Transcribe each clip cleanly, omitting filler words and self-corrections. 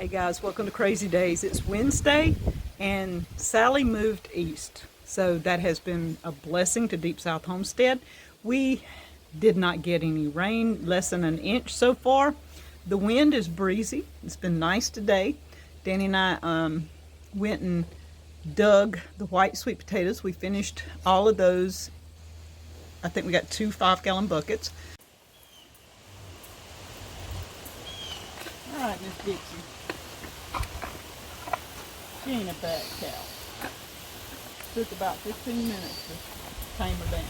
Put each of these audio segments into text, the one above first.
Hey guys, welcome to Crazy Days. It's Wednesday and Sally moved east. So that has been a blessing to Deep South Homestead. We did not get any rain, less than an inch so far. The wind is breezy. It's been nice today. Danny and I went and dug the white sweet potatoes. We finished all of those. I think we got 2 5-gallon buckets. All right, Miss Dixie. She ain't a bad cow. Took about 15 minutes to tame her down.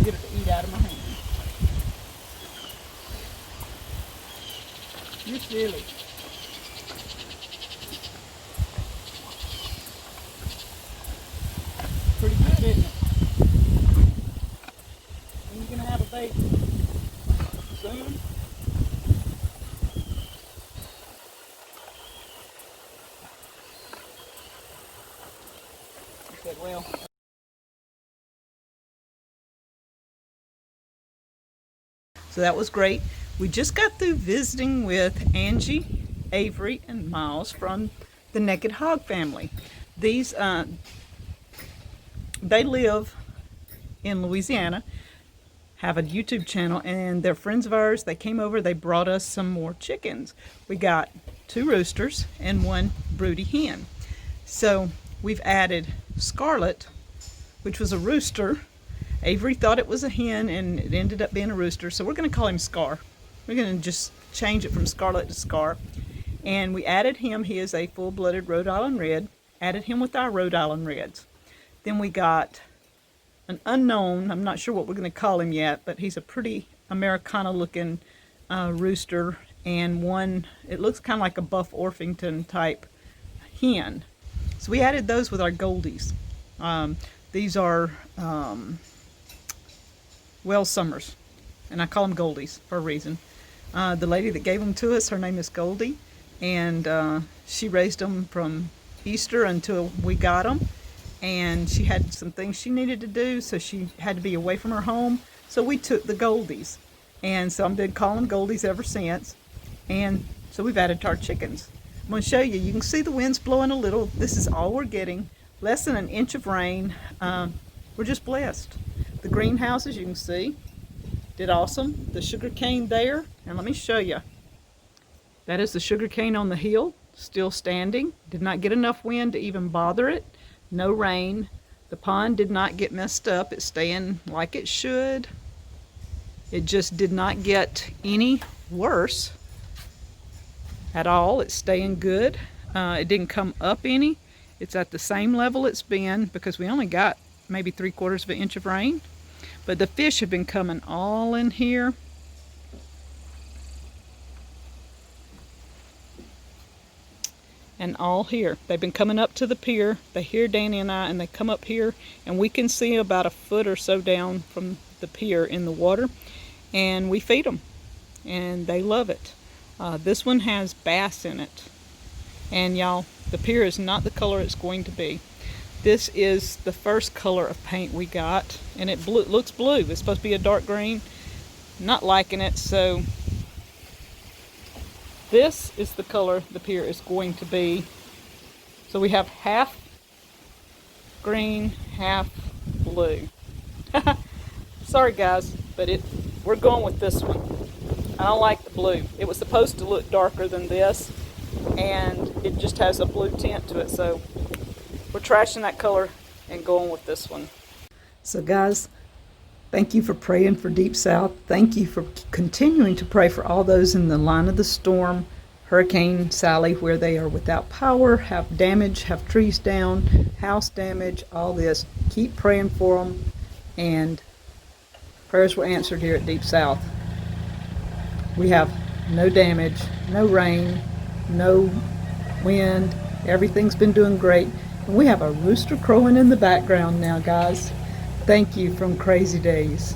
Get her to eat out of my hand. You're silly. Pretty good, isn't it? When you gonna have a baby? Soon? I said, well. So that was great. We just got through visiting with Angie, Avery, and Myles from the Naked Hog family. These, they live in Louisiana, have a YouTube channel, and they're friends of ours. They came over, they brought us some more chickens. We got 2 roosters and 1 broody hen. So we've added Scarlet, which was a rooster. Avery thought it was a hen and it ended up being a rooster, so we're going to call him Scar. We're going to just change it from Scarlet to Scar. And we added him. He is a full-blooded Rhode Island Red. Added him with our Rhode Island Reds. Then we got an unknown, I'm not sure what we're going to call him yet, but he's a pretty Americana-looking rooster, and one, it looks kind of like a Buff Orpington type hen. So we added those with our Goldies. These are Well Summers, and I call them Goldies for a reason. The lady that gave them to us, her name is Goldie, and she raised them from Easter until we got them, and she had some things she needed to do, so she had to be away from her home, so we took the Goldies, and so I've been calling them Goldies ever since, and so we've added to our chickens. I'm going to show you. You can see the wind's blowing a little. This is all we're getting, less than an inch of rain. We're just blessed. The greenhouses, you can see, did awesome. The sugar cane there, and let me show you. That is the sugar cane on the hill, still standing. Did not get enough wind to even bother it. No rain. The pond did not get messed up. It's staying like it should. It just did not get any worse at all. It's staying good. It didn't come up any. It's at the same level it's been because we only got maybe 3/4 of an inch of rain. But the fish have been coming all in here. And all here. They've been coming up to the pier. They hear Danny and I, and they come up here, and we can see about a foot or so down from the pier in the water, and we feed them, and they love it. This one has bass in it, and y'all, the pier is not the color it's going to be. This is the first color of paint we got, and it looks blue. It's supposed to be a dark green. Not liking it, so this is the color the pier is going to be. So we have half green, half blue. Sorry guys, but we're going with this one. I don't like the blue. It was supposed to look darker than this, and it just has a blue tint to it, so we're trashing that color and going with this one. So guys, thank you for praying for Deep South. Thank you for continuing to pray for all those in the line of the storm, Hurricane Sally, where they are without power, have damage, have trees down, house damage, all this. Keep praying for them, and prayers were answered here at Deep South. We have no damage, no rain, no wind. Everything's been doing great. And we have a rooster crowing in the background now, guys. Thank you from Crazy Days.